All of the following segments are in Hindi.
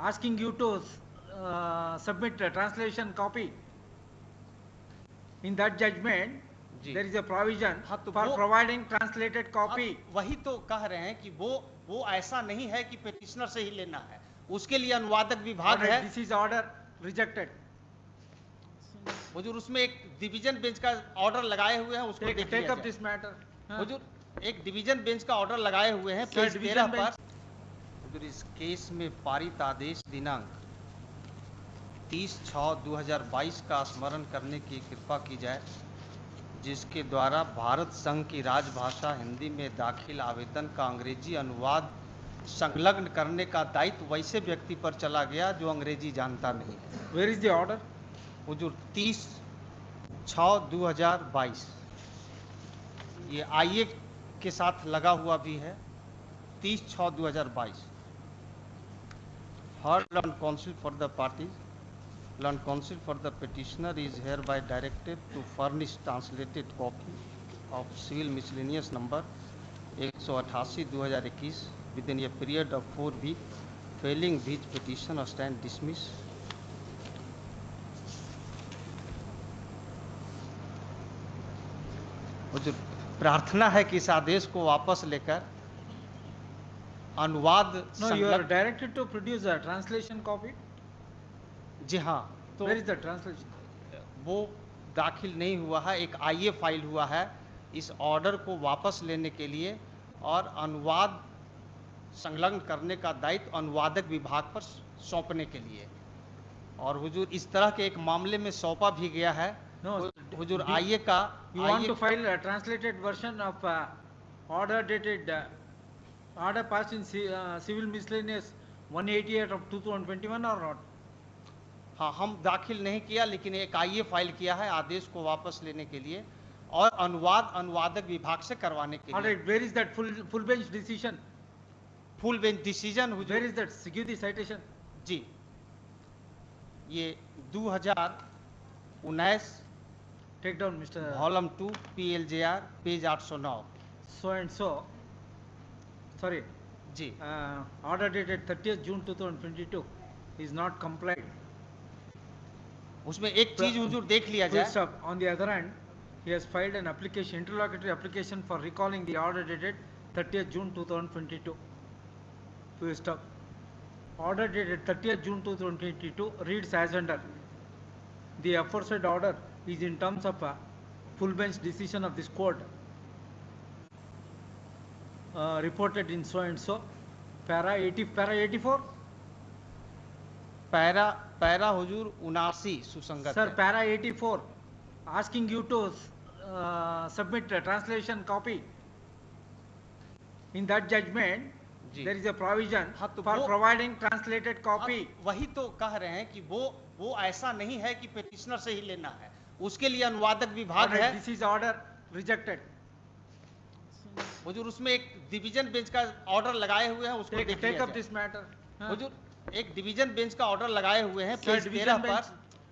asking you to submit a translation copy. In that judgment, there is a provision for providing translated copy. वही तो कह रहे हैं कि वो ऐसा नहीं है कि पेटिशनर से ही लेना है, उसके लिए अनुवादक विभाग है। This is order rejected. हुजूर उसमें एक डिवीजन बेंच का ऑर्डर लगाए हुए हैं, उसको देख Take up this matter. हुजूर एक डिवीजन बेंच का ऑर्डर लगाए हुए हैं पेज 13 पर। हुजूर इस केस में पारित आदेश दिनांक 30/6/2022 का स्मरण करने की कृपा की जाए, जिसके द्वारा भारत संघ की राजभाषा हिंदी में दाखिल आवेदन का अंग्रेजी अनुवाद संलग्न करने का दायित्व वैसे व्यक्ति पर चला गया जो अंग्रेजी जानता नहीं है। Where is the order? हुजूर 30/6/2022 ये आईए के साथ लगा हुआ भी है। 30/6/2022 Heard on counsel for the parties, Land Council for the petitioner is hereby directed to furnish translated copy of civil miscellaneous number 188/2021 within a period of 4 weeks, failing which petition stand dismissed. जो प्रार्थना है कि इस आदेश को वापस लेकर अनुवाद No, you are directed to produce a translation copy. जी हाँ, तो Where is the translation? वो दाखिल नहीं हुआ है, एक आईए फाइल हुआ है इस ऑर्डर को वापस लेने के लिए और अनुवाद संलग्न करने का दायित्व अनुवादक विभाग पर सौंपने के लिए। और हुजूर इस तरह के एक मामले में सौंपा भी गया है। No, हुजूर आईए का you want to file a translated version of order dated order passed in civil miscellaneous 188 of 2021 or not? हाँ, हम दाखिल नहीं किया, लेकिन एक आईए फाइल किया है आदेश को वापस लेने के लिए और अनुवाद अनुवादक विभाग से करवाने के लिए। Alright, where is that full bench decision? Full bench decision हुजूर। Where is that? Give the citation. जी, ये 2019 Take down, Mr. Volume 2 PLJR page 809। So and so. Sorry. जी, Order dated 30th June 2022 is not complied. उसमें एक चीज हुजूर देख लिया Full जाए। stop. On the other hand, he has filed an application, interlocutory application for recalling the order dated 30th June 2022. Full stop. Order dated 30th June 2022 reads as under. The aforesaid order is in terms of a full bench decision of this court reported in so and so. Para 84. Para हुजूर 79 सुसंगत Sir, है। para 84 asking you to submit a translation copy. In that judgment, there is a provision for providing translated copy. वही तो कह रहे हैं कि वो ऐसा नहीं है कि पेटिशनर से ही लेना है, उसके लिए अनुवादक विभाग है। This is order rejected. हुजूर उसमें एक डिवीजन बेंच का ऑर्डर लगाए हुए हैं, उसको देख Take up this matter. हुजूर एक डिवीजन बेंच का ऑर्डर लगाए हुए हैं पेज 13 पर।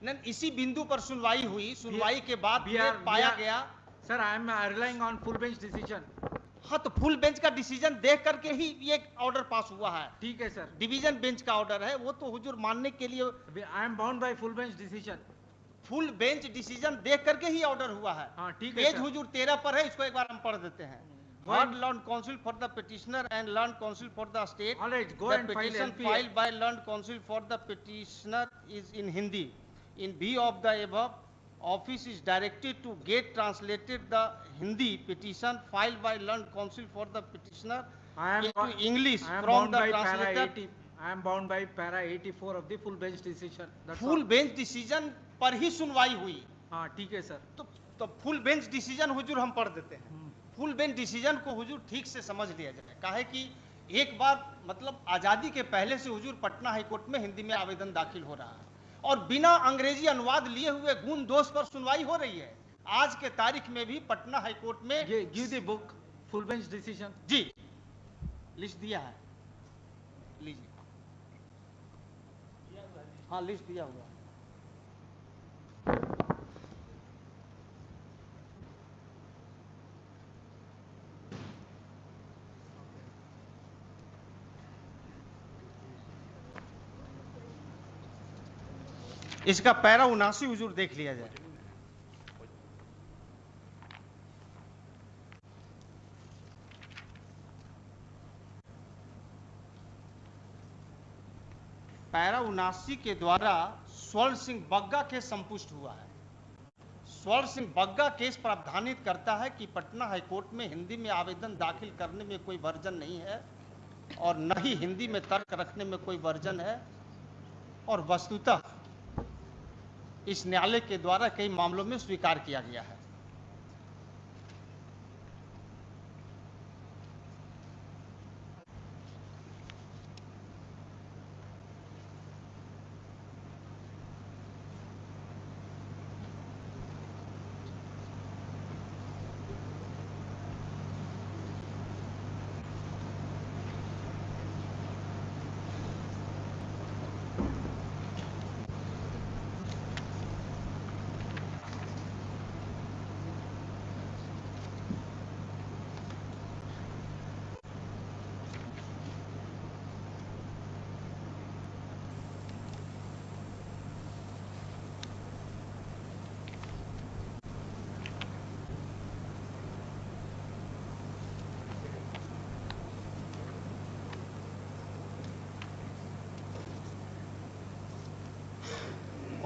नहीं, इसी बिंदु पर सुनवाई हुई, सुनवाई के बाद पाया गया। Sir, I am relying on full bench decision. हाँ, तो फुल बेंच का डिसीजन देख करके ही ये ऑर्डर पास हुआ है। ठीक है सर। डिवीजन बेंच का ऑर्डर है, वो तो हुजूर मानने के लिए I am bound by full bench decision. Full bench decision देख करके ही ऑर्डर हुआ है। हाँ, ठीक है पेज हुजूर 13 पर है, इसको एक बार हम पढ़ देते हैं। Land Council for the petitioner and Land Council for the state. All right, go the and file petition LPA. filed by Land Council for the petitioner is in Hindi. In view of the above, office is directed to get translated the Hindi petition filed by Land Council for the petitioner into English from the translator. I am bound by para 84 of the full bench decision. Full bench decision पर ही सुनवाई हुई। हाँ, ठीक है सर। तो फुल बेंच डिसीजन हुजूर हम पढ़ देते हैं। फुल बेंच डिसीजन को हुजूर ठीक से समझ लिया जाए। काहे कि एक बार मतलब आजादी के पहले से हुजूर पटना हाईकोर्ट में हिंदी में आवेदन दाखिल हो रहा है और बिना अंग्रेजी अनुवाद लिए हुए गुण दोष पर सुनवाई हो रही है। आज के तारीख में भी पटना हाईकोर्ट में give the book full bench decision. जी, लिस्ट दिया है, लीजिए। हाँ, लिस्ट दिया हुआ। इसका पैरा 79 हुजूर देख लिया जाए। पैरा 79 के द्वारा स्वर्ण सिंह बग्गा केस संपुष्ट हुआ है। स्वर्ण सिंह बग्गा केस प्रावधानित करता है कि पटना हाईकोर्ट में हिंदी में आवेदन दाखिल करने में कोई वर्जन नहीं है और न ही हिंदी में तर्क रखने में कोई वर्जन है, और वस्तुतः इस न्यायालय के द्वारा कई मामलों में स्वीकार किया गया है।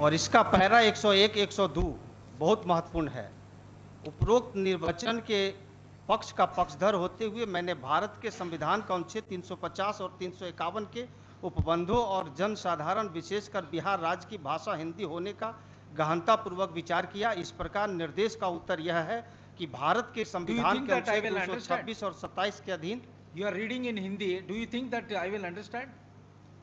और इसका पैरा 101, 102 बहुत महत्वपूर्ण है। उपरोक्त निर्वचन के पक्ष का पक्षधर होते हुए मैंने भारत के संविधान का अनुच्छेद 350 और 351 के उपबंधों और जनसाधारण विशेषकर बिहार राज्य की भाषा हिंदी होने का गहनतापूर्वक विचार किया। इस प्रकार निर्देश का उत्तर यह है कि भारत के संविधान के अनुच्छेद 226 और 27 के अधीन। You are reading in Hindi. Do you think that I will understand?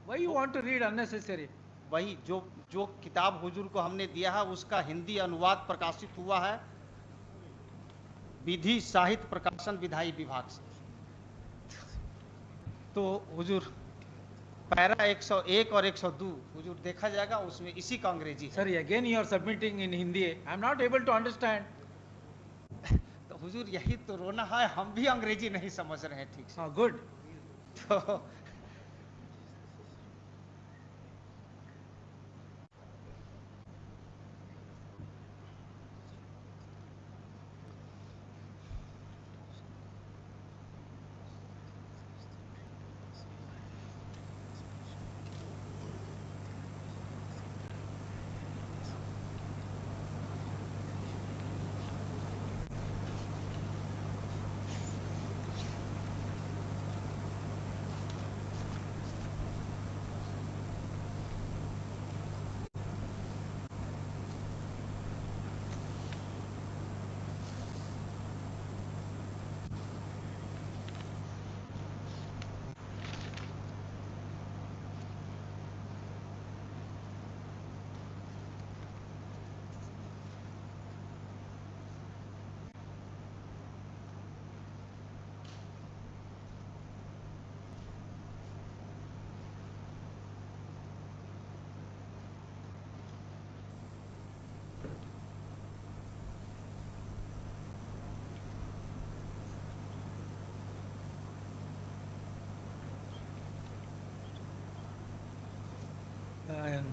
Why you want to read unnecessary? वही जो किताब हुजूर को हमने दिया है उसका हिंदी अनुवाद प्रकाशित हुआ है विधि साहित्य प्रकाशन विधायी विभाग से। तो हुजूर पैरा 101 और 102 हुजूर देखा जाएगा, उसमें इसी का अंग्रेजी है। Sorry, again you are submitting in Hindi. I am not able to understand. तो हुजूर यही तो रोना है, हम भी अंग्रेजी नहीं समझ रहे हैं ठीक से। Good. तो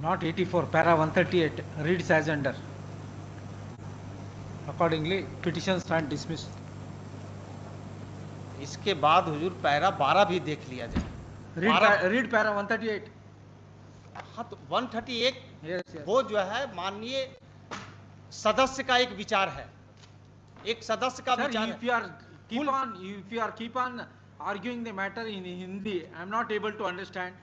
Not 84, para 138 reads as under. Accordingly, petition stand dismissed. इसके बाद हुजूर पैरा 12 भी देख लिया जाए। Read para 138. हाँ तो 138 Yes, yes. वो जो है माननीय सदस्य का एक विचार है, एक सदस्य का Sir, विचार if है। you are keep on arguing the matter in Hindi, I am not able to understand.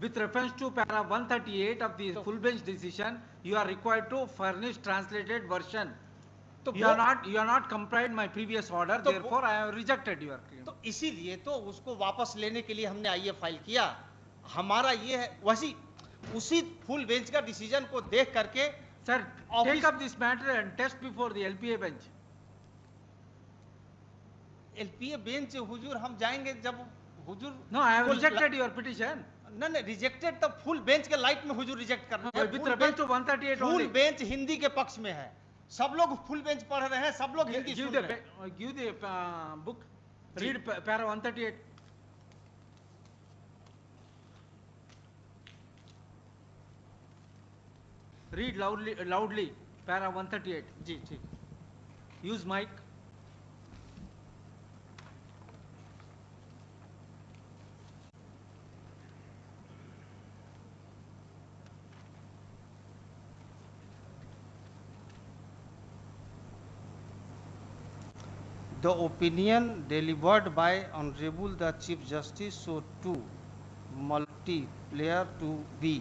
With reference to para 138 of the full bench decision, you are required to furnish translated version. तो You are not complied my previous order, तो therefore I have rejected your claim. तो इसीलिए तो उसको वापस लेने के लिए हमने आईए फाइल किया। हमारा ये है वैसी उसी फुल बेंच का डिसीजन को देख करके Sir, Office- take up this matter and test before the LPA bench. LPA bench हुजूर हम जाएंगे जब हुजूर No, I have को rejected your petition. नहीं रिजेक्टेड तो फुल बेंच के लाइट में हुजूर रिजेक्ट करना है। With reference to 138 full only. Bench Hindi के पक्ष में है, सब लोग फुल बेंच पढ़ रहे हैं, सब लोग हिंदी Give सुन the रहे हैं। give the book. Read para 138. Read loudly, para 138. जी ठीक। Use mic. The opinion delivered by Honorable the Chief Justice so too multiplayer to be